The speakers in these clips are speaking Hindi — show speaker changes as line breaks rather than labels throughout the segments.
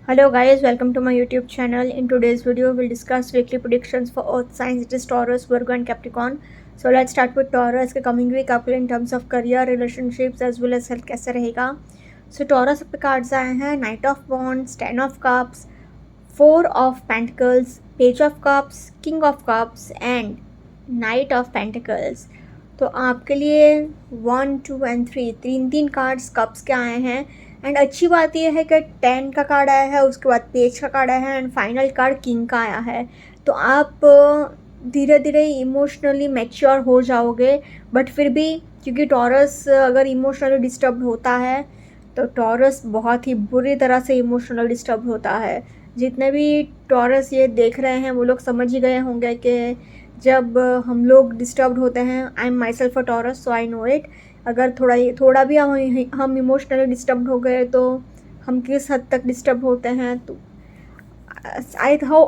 Hello guys, welcome to my YouTube channel. In today's video, we'll discuss weekly predictions for Earth signs. It is Taurus, Virgo and Capricorn. So let's start with Taurus. के coming week आपके लिए in terms of career, relationships as well as health कैसे रहेगा. So Taurus पे cards आए हैं Knight of Wands, Ten of Cups, Four of Pentacles, Page of Cups, King of Cups and Knight of Pentacles. तो आपके लिए 1, 2 and 3 तीन कार्ड्स कप्स के आए हैं. एंड अच्छी बात यह है कि 10 का कार्ड आया है, उसके बाद पेज का कार्ड आया है एंड फाइनल कार्ड किंग का आया है. तो आप धीरे धीरे इमोशनली मैच्योर हो जाओगे. बट फिर भी क्योंकि टॉरस अगर इमोशनली डिस्टर्ब होता है तो टॉरस बहुत ही बुरी तरह से इमोशनल डिस्टर्ब होता है. जितने भी टॉरस ये देख रहे हैं वो लोग समझ ही गए होंगे कि जब हम लोग डिस्टर्ब होते हैं, I am my self a Taurus so I know it. अगर थोड़ा भी हम इमोशनली डिस्टर्ब हो गए तो हम किस हद तक डिस्टर्ब होते हैं. तो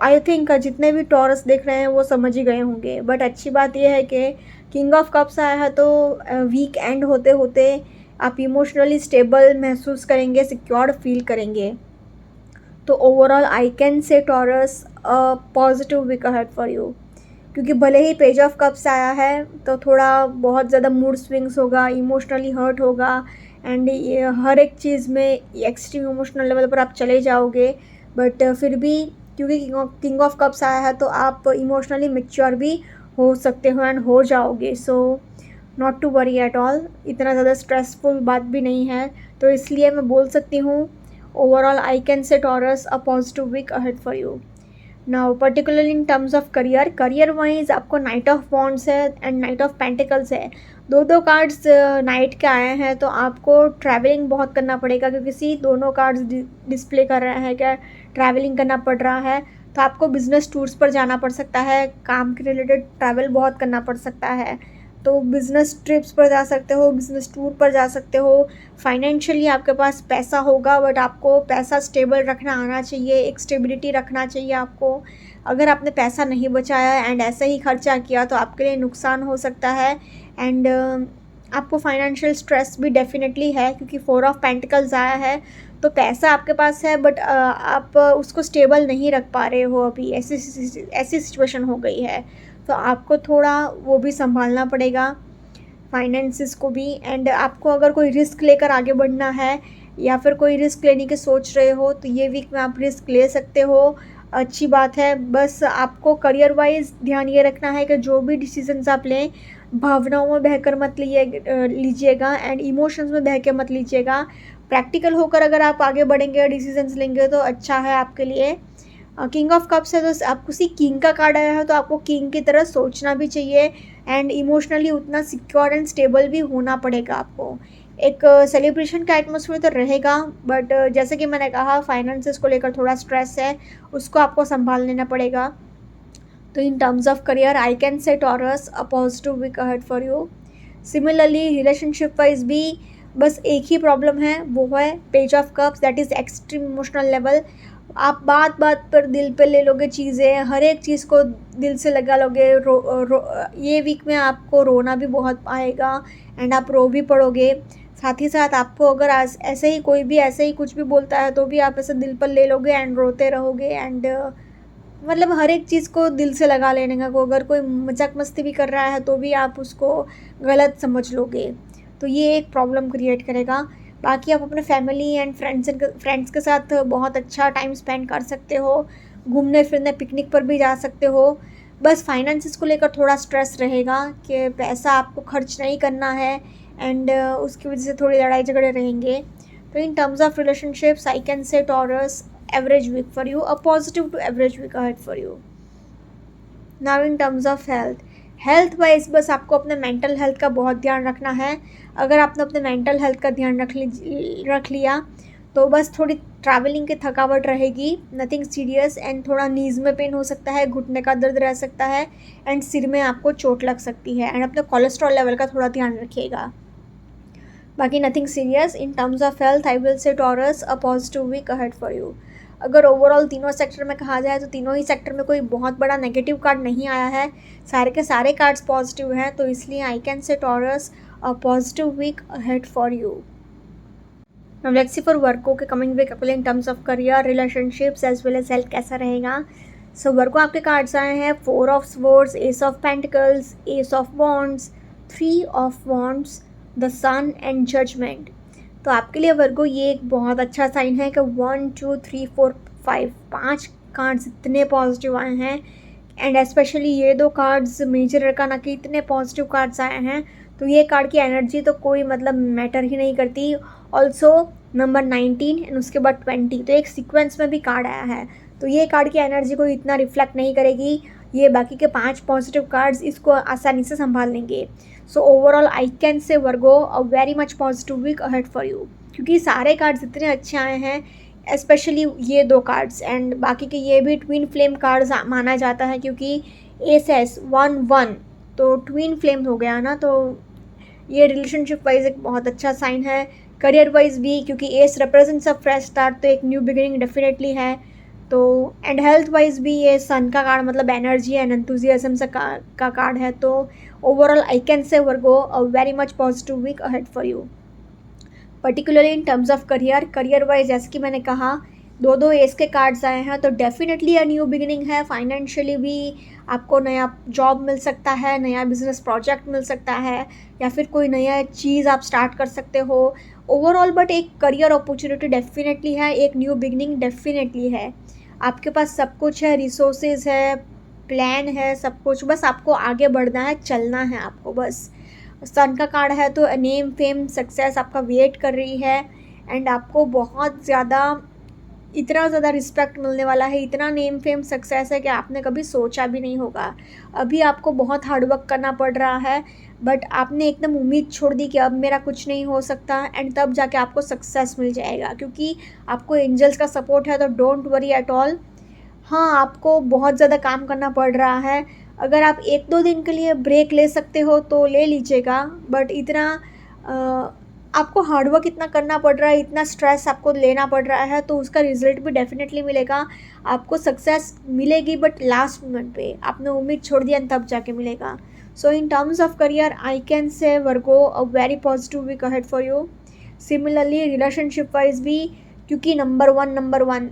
आई थिंक जितने भी टॉरस देख रहे हैं वो समझ ही गए होंगे. बट अच्छी बात यह है कि किंग ऑफ कप्स आया है तो वीक एंड होते होते आप इमोशनली स्टेबल महसूस करेंगे, सिक्योर्ड फील करेंगे. तो overall I can say Taurus a positive week ahead for you. क्योंकि भले ही पेज ऑफ कप्स आया है तो थोड़ा बहुत ज़्यादा मूड स्विंग्स होगा, इमोशनली हर्ट होगा एंड हर एक चीज़ में एक्सट्रीम इमोशनल लेवल पर आप चले जाओगे. बट फिर भी क्योंकि किंग ऑफ कप्स आया है तो आप इमोशनली मैच्योर भी हो सकते हो एंड हो जाओगे. So not to worry at all. इतना ज़्यादा स्ट्रेसफुल बात भी नहीं है. तो इसलिए मैं बोल सकती हूँ overall I can say Taurus a positive week ahead for you. Now particularly in terms of career wise आपको नाइट ऑफ वॉन्ड्स है एंड नाइट ऑफ पेंटिकल्स है. दो कार्ड्स नाइट के आए हैं तो आपको ट्रैवलिंग बहुत करना पड़ेगा. क्योंकि दोनों कार्ड्स डिस्प्ले कर रहे हैं क्या ट्रैवलिंग करना पड़ रहा है. तो आपको बिजनेस टूर्स पर जाना पड़ सकता है, काम के रिलेटेड ट्रैवल बहुत करना पड़ सकता है. तो बिज़नेस ट्रिप्स पर जा सकते हो, बिज़नेस टूर पर जा सकते हो. फाइनेंशियली आपके पास पैसा होगा बट आपको पैसा स्टेबल रखना आना चाहिए, एक स्टेबिलिटी रखना चाहिए आपको. अगर आपने पैसा नहीं बचाया एंड ऐसे ही खर्चा किया तो आपके लिए नुकसान हो सकता है. एंड आपको फाइनेंशियल स्ट्रेस भी डेफिनेटली है क्योंकि 4 ऑफ पेंटिकल्स आया है. तो पैसा आपके पास है बट आप उसको स्टेबल नहीं रख पा रहे हो. अभी ऐसी सिचुएशन हो गई है तो आपको थोड़ा वो भी संभालना पड़ेगा, फाइनेंसिस को भी. एंड आपको अगर कोई रिस्क लेकर आगे बढ़ना है या फिर कोई रिस्क लेने की सोच रहे हो तो ये वीक में आप रिस्क ले सकते हो, अच्छी बात है. बस आपको करियर वाइज ध्यान ये रखना है कि जो भी डिसीजंस आप लें भावनाओं में बहकर मत लीजिएगा एंड इमोशंस में बह के मत लीजिएगा. प्रैक्टिकल होकर अगर आप आगे बढ़ेंगे, डिसीजंस लेंगे तो अच्छा है आपके लिए. किंग ऑफ कप्स है तो आपको किंग का कार्ड आया है तो आपको किंग की तरह सोचना भी चाहिए एंड इमोशनली उतना सिक्योर एंड स्टेबल भी होना पड़ेगा आपको. एक सेलिब्रेशन का एटमॉस्फेयर तो रहेगा बट जैसे कि मैंने कहा फाइनेंसेस को लेकर थोड़ा स्ट्रेस है, उसको आपको संभाल लेना पड़ेगा. तो in terms of career I can say Taurus a positive week ahead for you. Similarly relationship wise भी बस एक ही प्रॉब्लम है, वो है page of cups, that is extreme emotional level. आप बात बात पर दिल पे ले लोगे चीज़ें, हर एक चीज़ को दिल से लगा लोगे. ये वीक में आपको रोना भी बहुत आएगा एंड आप रो भी पड़ोगे. साथ ही साथ आपको अगर ऐसे ही कोई भी ऐसे ही कुछ भी बोलता है तो भी आप ऐसे दिल पर ले लोगे एंड रोते रहोगे. एंड मतलब हर एक चीज़ को दिल से लगा लेने का. अगर कोई मजाक मस्ती भी कर रहा है तो भी आप उसको गलत समझ लोगे. तो ये एक प्रॉब्लम क्रिएट करेगा. बाकी आप अपने फैमिली एंड फ्रेंड्स के साथ बहुत अच्छा टाइम स्पेंड कर सकते हो, घूमने फिरने पिकनिक पर भी जा सकते हो. बस फाइनेंसिस को लेकर थोड़ा स्ट्रेस रहेगा कि पैसा आपको खर्च नहीं करना है एंड उसकी वजह से थोड़ी लड़ाई झगड़े रहेंगे. तो in terms of relationships I can say Taurus average week for you, a positive to average week ahead for you. Now in terms of health wise बस आपको अपने मेंटल हेल्थ का बहुत ध्यान रखना है. अगर आपने अपने मेंटल हेल्थ का ध्यान रख लिया तो बस थोड़ी ट्रैवलिंग की थकावट रहेगी, नथिंग सीरियस. एंड थोड़ा नीज़ में पेन हो सकता है, घुटने का दर्द रह सकता है एंड सिर में आपको चोट लग सकती है. एंड अपने कोलेस्ट्रॉल लेवल का थोड़ा ध्यान रखिएगा. बाकी nothing serious. In terms of health I will say Taurus a positive week ahead for you. अगर ओवरऑल तीनों सेक्टर में कहा जाए तो तीनों ही सेक्टर में कोई बहुत बड़ा नेगेटिव कार्ड नहीं आया है, सारे के सारे कार्ड्स पॉजिटिव हैं. तो इसलिए I can say Taurus a positive week ahead for you. Now let's see for Virgo के coming week in terms of career, relationships as well as health कैसा रहेगा। सो वर्को आपके कार्ड्स आए हैं 4 of swords, ace of pentacles, ace of wands, 3 of wands, the sun and judgement. तो आपके लिए वर्गो ये एक बहुत अच्छा साइन है कि 1 2 3 4 5 5 कार्ड्स इतने पॉजिटिव आए हैं, एंड स्पेशली ये 2 कार्ड्स मेजर अरकाना के इतने पॉजिटिव कार्ड्स आए हैं। तो ये कार्ड की एनर्जी तो कोई मतलब मैटर ही नहीं करती। ऑल्सो नंबर 19 एंड उसके बाद 20, तो एक सीक्वेंस में भी कार्ड आया है, तो ये कार्ड की एनर्जी को इतना रिफ्लेक्ट नहीं करेगी। ये बाकी के 5 पॉजिटिव कार्ड्स इसको आसानी से संभाल लेंगे। So overall I can say Virgo a very much positive week ahead for you, क्योंकि सारे कार्ड्स इतने अच्छे आए हैं, स्पेशली ये 2 कार्ड्स, एंड बाकी के ये भी ट्विन फ्लेम कार्ड्स माना जाता है, क्योंकि एस एस 1 1 तो ट्विन फ्लेम हो गया ना। तो ये रिलेशनशिप वाइज एक बहुत अच्छा साइन है। करियर वाइज भी, क्योंकि S represents a fresh start, तो एक न्यू बिगिनिंग डेफिनेटली है। तो एंड हेल्थ वाइज भी ये सन का कार्ड मतलब एनर्जी एंड एंथुजियाज्म से का कार्ड है। तो overall I can say Virgo a very much positive week ahead for you, particularly in terms of career wise. जैसे कि मैंने कहा 2 एस के कार्ड्स आए हैं, तो डेफिनेटली अ न्यू बिगिनिंग है। फाइनेंशियली भी आपको नया जॉब मिल सकता है, नया बिजनेस प्रोजेक्ट मिल सकता है, या फिर कोई नया चीज़ आप स्टार्ट कर सकते हो ओवरऑल। बट एक करियर अपॉर्चुनिटी डेफिनेटली है, एक न्यू बिगिनिंग डेफिनेटली है। आपके पास सब कुछ है, रिसोर्सेज है, प्लान है, सब कुछ, बस आपको आगे बढ़ना है, चलना है आपको बस। सन का कार्ड है तो नेम फेम सक्सेस आपका वेट कर रही है, एंड आपको बहुत ज़्यादा इतना ज़्यादा रिस्पेक्ट मिलने वाला है, इतना नेम फेम सक्सेस है कि आपने कभी सोचा भी नहीं होगा। अभी आपको बहुत हार्डवर्क करना पड़ रहा है, बट आपने एकदम उम्मीद छोड़ दी कि अब मेरा कुछ नहीं हो सकता, एंड तब जाके आपको सक्सेस मिल जाएगा, क्योंकि आपको एंजल्स का सपोर्ट है। तो डोंट वरी एट ऑल। हाँ, आपको बहुत ज़्यादा काम करना पड़ रहा है, अगर आप 1-2 दिन के लिए ब्रेक ले सकते हो तो ले लीजिएगा, बट इतना आपको हार्डवर्क इतना करना पड़ रहा है, इतना स्ट्रेस आपको लेना पड़ रहा है, तो उसका रिजल्ट भी डेफिनेटली मिलेगा। आपको सक्सेस मिलेगी, बट लास्ट मोमेंट पे आपने उम्मीद छोड़ दिया तब जाके मिलेगा। So in terms of career I can say Virgo a very positive week ahead for you. Similarly relationship wise भी, क्योंकि नंबर वन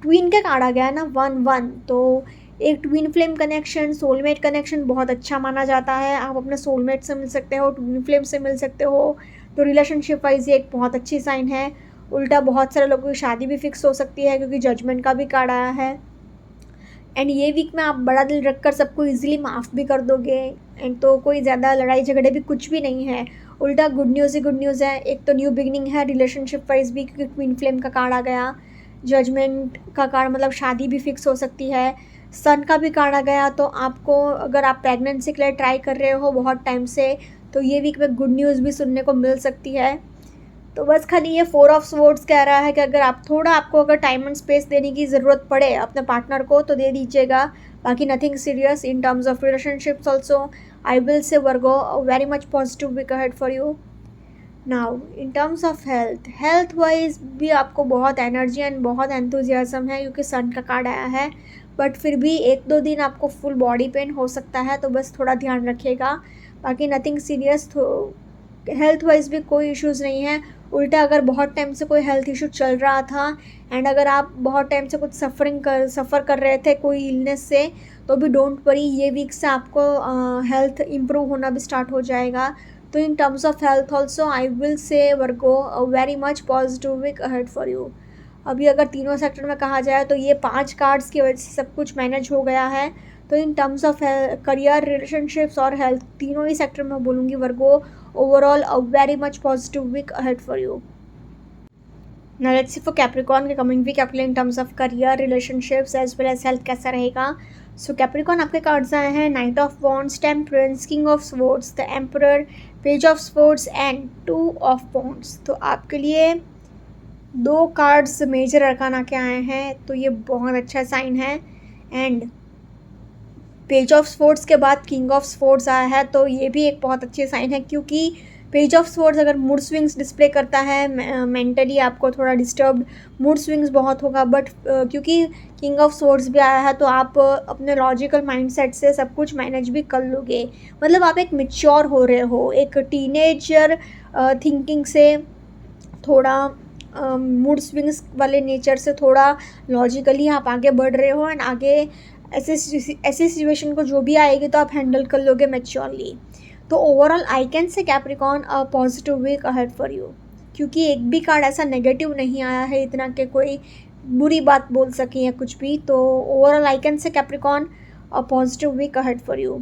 ट्विन का कार्ड आ गया है ना 1 1, तो एक twin flame connection, soulmate connection बहुत अच्छा माना जाता है। आप अपने सोलमेट से मिल सकते हो, ट्विन फ्लेम से मिल सकते हो, तो रिलेशनशिप वाइज ये एक बहुत अच्छी साइन है। उल्टा बहुत सारे लोगों की शादी भी फिक्स हो सकती है, क्योंकि जजमेंट का भी कार्ड आया है। एंड ये वीक में आप बड़ा दिल रखकर सबको इजीली माफ़ भी कर दोगे, एंड तो कोई ज़्यादा लड़ाई झगड़े भी कुछ भी नहीं है। उल्टा गुड न्यूज़ ही गुड न्यूज़ है। एक तो न्यू बिगनिंग है रिलेशनशिप वाइज भी, क्योंकि ट्विन फ्लेम का कार्ड आ गया। जजमेंट का कार्ड मतलब शादी भी फिक्स हो सकती है। सन का भी कार्ड आ गया, तो आपको अगर आप प्रेगनेंसी के लिए ट्राई कर रहे हो बहुत टाइम से, तो ये वीक में गुड न्यूज़ भी सुनने को मिल सकती है। तो बस खाली ये 4 ऑफ स्वॉर्ड्स कह रहा है कि अगर आप थोड़ा, आपको अगर टाइम एंड स्पेस देने की ज़रूरत पड़े अपने पार्टनर को तो दे दीजिएगा, बाकी nothing serious. In terms of relationships also I will say Virgo very much positive week ahead for you. Now in terms of health wise भी आपको बहुत एनर्जी एंड बहुत एंथुजियाज्म है, क्योंकि सन का कार्ड आया है। बट फिर भी 1-2 दिन आपको फुल बॉडी पेन हो सकता है, तो बस थोड़ा ध्यान रखिएगा, बाकी नथिंग सीरियस। हेल्थ वाइज भी कोई इश्यूज़ नहीं है। उल्टा अगर बहुत टाइम से कोई हेल्थ इशू चल रहा था, एंड अगर आप बहुत टाइम से कुछ सफ़र कर रहे थे कोई इलनेस से, तो भी डोंट वरी, ये वीक से आपको हेल्थ इम्प्रूव होना भी स्टार्ट हो जाएगा। तो in terms of health also I will say Virgo a very much positive week ahead for you. अभी अगर तीनों सेक्टर में कहा जाए तो ये 5 कार्ड्स की वजह से सब कुछ मैनेज हो गया है। तो in terms of career, relationships और हेल्थ, तीनों ही सेक्टर में बोलूँगी Virgo overall a very much positive week ahead for you. Now let's see for Capricorn के कमिंग वीक आपके लिए in terms of career, relationships as well as health कैसा रहेगा। सो कैप्रिकॉर्न आपके कार्ड्स आए हैं knight of wands, temperance, king of swords, the emperor, page of swords and 2 of wands. तो आपके लिए 2 कार्ड्स मेजर अरकाना के आए हैं, तो ये बहुत अच्छा साइन है। एंड पेज ऑफ स्वॉर्ड्स के बाद किंग ऑफ स्वॉर्ड्स आया है, तो ये भी एक बहुत अच्छे साइन है, क्योंकि पेज ऑफ स्वॉर्ड्स अगर मूड स्विंग्स डिस्प्ले करता है, मेंटली आपको थोड़ा डिस्टर्ब्ड मूड स्विंग्स बहुत होगा। बट क्योंकि किंग ऑफ स्वॉर्ड्स भी आया है, तो आप अपने लॉजिकल माइंडसेट से सब कुछ मैनेज भी कर लोगे। मतलब आप एक मैच्योर हो रहे हो, एक टीनेजर थिंकिंग से थोड़ा मूड स्विंग्स वाले नेचर से थोड़ा लॉजिकली आप आगे बढ़ रहे हो, एंड आगे ऐसे सिचुएशन को जो भी आएगी तो आप हैंडल कर लोगे मैच्योरली। तो overall I can say Capricorn a positive week ahead for you, क्योंकि एक भी कार्ड ऐसा नेगेटिव नहीं आया है इतना कि कोई बुरी बात बोल सके या कुछ भी। तो overall I can say Capricorn a positive week ahead for you.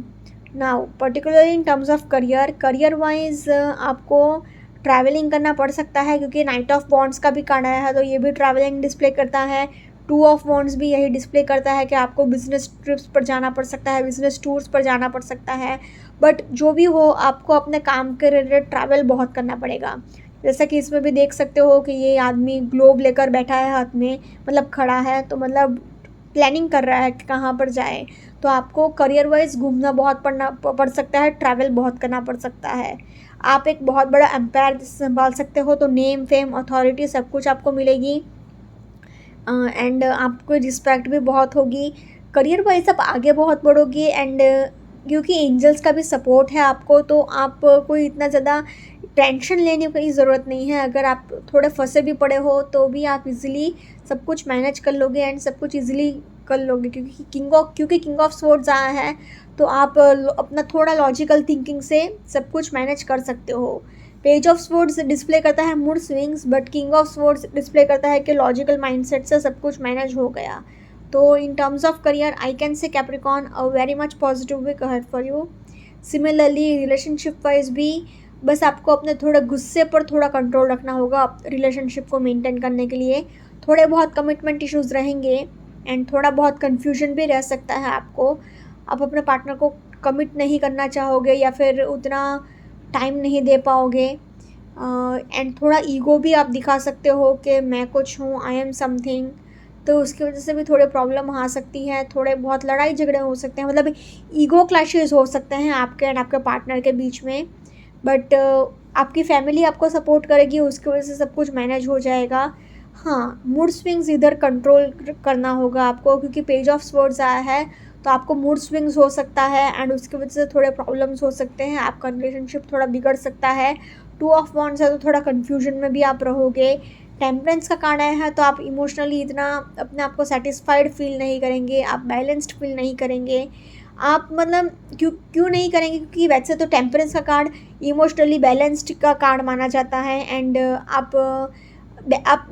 Now particularly in terms of career wise आपको ट्रैवलिंग करना पड़ सकता है, क्योंकि नाइट ऑफ वॉन्ड्स का भी कार्ड आया है तो ये भी ट्रैवलिंग डिस्प्ले करता है। टू ऑफ वॉन्ड्स भी यही डिस्प्ले करता है कि आपको बिजनेस ट्रिप्स पर जाना पड़ सकता है, बिजनेस टूर्स पर जाना पड़ सकता है। बट जो भी हो, आपको अपने काम के रिलेटेड ट्रैवल बहुत करना पड़ेगा। जैसा कि इसमें भी देख सकते हो कि ये आदमी ग्लोब लेकर बैठा है हाथ में, मतलब खड़ा है, तो मतलब प्लानिंग कर रहा है कि कहाँ पर जाए। तो आपको करियर वाइज घूमना बहुत पड़ सकता है, ट्रैवल बहुत करना पड़ सकता है। आप एक बहुत बड़ा एम्पायर संभाल सकते हो, तो नेम फेम अथॉरिटी सब कुछ आपको मिलेगी, एंड आपको रिस्पेक्ट भी बहुत होगी। करियर वाइज आप आगे बहुत बढ़ोगे, एंड क्योंकि एंजल्स का भी सपोर्ट है आपको, तो आप कोई इतना ज़्यादा टेंशन लेने की ज़रूरत नहीं है। अगर आप थोड़े फंसे भी पड़े हो तो भी आप इजीली सब कुछ मैनेज कर लोगे, एंड सब कुछ इजीली कर लोगे, क्योंकि किंग ऑफ स्वॉर्ड्स आया है। तो आप अपना थोड़ा लॉजिकल थिंकिंग से सब कुछ मैनेज कर सकते हो। पेज ऑफ स्वॉर्ड्स डिस्प्ले करता है mood swings, but king of swords display करता है कि लॉजिकल माइंडसेट से सब कुछ मैनेज हो गया। तो in terms of career I can say Capricorn a very much positive week ahead for you. Similarly relationship wise भी बस आपको अपने थोड़े गुस्से पर थोड़ा कंट्रोल रखना होगा रिलेशनशिप को मेंटेन करने के लिए। थोड़े बहुत कमिटमेंट इश्यूज़ रहेंगे, एंड थोड़ा बहुत कन्फ्यूजन भी रह सकता है आपको। आप अपने पार्टनर को कमिट नहीं करना चाहोगे या फिर उतना टाइम नहीं दे पाओगे, एंड थोड़ा ईगो भी आप दिखा सकते हो कि मैं कुछ हूँ, आई एम समथिंग। तो उसकी वजह से भी थोड़े प्रॉब्लम आ सकती है, थोड़े बहुत लड़ाई झगड़े हो सकते हैं, मतलब ईगो क्लैशेस हो सकते हैं आपके एंड आपके पार्टनर के बीच में। बट आपकी फैमिली आपको सपोर्ट करेगी, उसकी वजह से सब कुछ मैनेज हो जाएगा। हाँ, मूड स्विंग्स इधर कंट्रोल करना होगा आपको, क्योंकि पेज ऑफ स्वॉर्ड्स आया है, तो आपको मूड स्विंग्स हो सकता है, एंड उसकी वजह से थोड़े प्रॉब्लम्स हो सकते हैं, आपका रिलेशनशिप थोड़ा बिगड़ सकता है। टू ऑफ वॉन्ड्स है तो थोड़ा कन्फ्यूजन में भी आप रहोगे। टेम्परेंस का कार्ड आया है तो आप इमोशनली इतना अपने आप को सेटिस्फाइड फील नहीं करेंगे, आप बैलेंस्ड फील नहीं करेंगे। आप मतलब क्यों नहीं करेंगे, क्योंकि वैसे तो टेम्परेंस का कार्ड इमोशनली बैलेंस्ड का कार्ड माना जाता है, एंड आप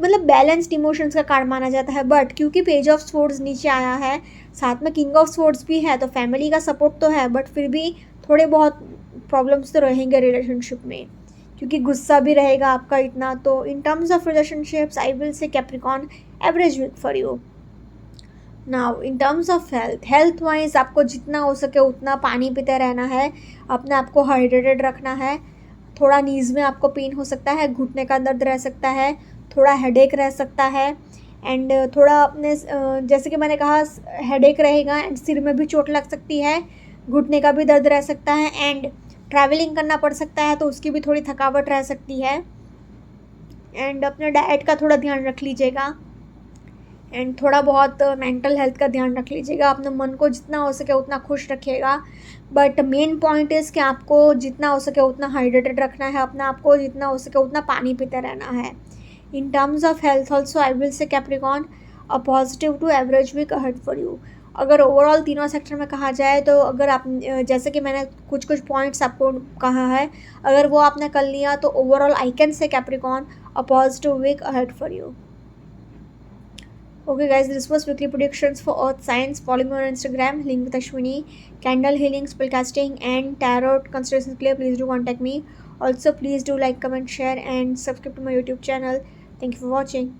मतलब बैलेंस्ड इमोशंस का कार्ड माना जाता है। बट क्योंकि पेज ऑफ स्वॉर्ड्स नीचे आया है, साथ में किंग ऑफ स्वॉर्ड्स भी है, तो फैमिली का सपोर्ट तो है, बट फिर भी थोड़े बहुत प्रॉब्लम्स तो रहेंगे रिलेशनशिप में, क्योंकि गुस्सा भी रहेगा आपका इतना। तो in terms of relationships I will say Capricorn average week for you. Now in terms of health wise आपको जितना हो सके उतना पानी पीते रहना है, अपने आप को हाइड्रेटेड रखना है। थोड़ा नीज़ में आपको पेन हो सकता है, घुटने का दर्द रह सकता है, थोड़ा हेडेक रह सकता है, एंड थोड़ा अपने जैसे कि मैंने कहा हेडेक रहेगा, एंड सिर में भी चोट लग सकती है, घुटने का भी दर्द रह सकता है, एंड ट्रैवलिंग करना पड़ सकता है तो उसकी भी थोड़ी थकावट रह सकती है। एंड अपने डाइट का थोड़ा ध्यान रख लीजिएगा, एंड थोड़ा बहुत मेंटल हेल्थ का ध्यान रख लीजिएगा। अपने मन को जितना हो सके उतना खुश रखिएगा, बट मेन पॉइंट इज़ कि आपको जितना हो सके उतना हाइड्रेटेड रखना है, अपने आप को जितना हो सके उतना पानी पीते रहना है। In terms of health also I will say Capricorn a positive to average week ahead for you. अगर ओवरऑल तीनों सेक्टर में कहा जाए तो अगर आप जैसे कि मैंने कुछ पॉइंट्स आपको कहा है, अगर वो आपने कर लिया तो overall I can say Capricorn a positive week ahead for you. Okay guys, this was weekly predictions for earth signs. Follow me on Instagram, link with Ashwini. Candle healing, spellcasting and tarot constellations clear, please do contact me. Also please do like, comment, share and subscribe to my YouTube channel. Thank you for watching.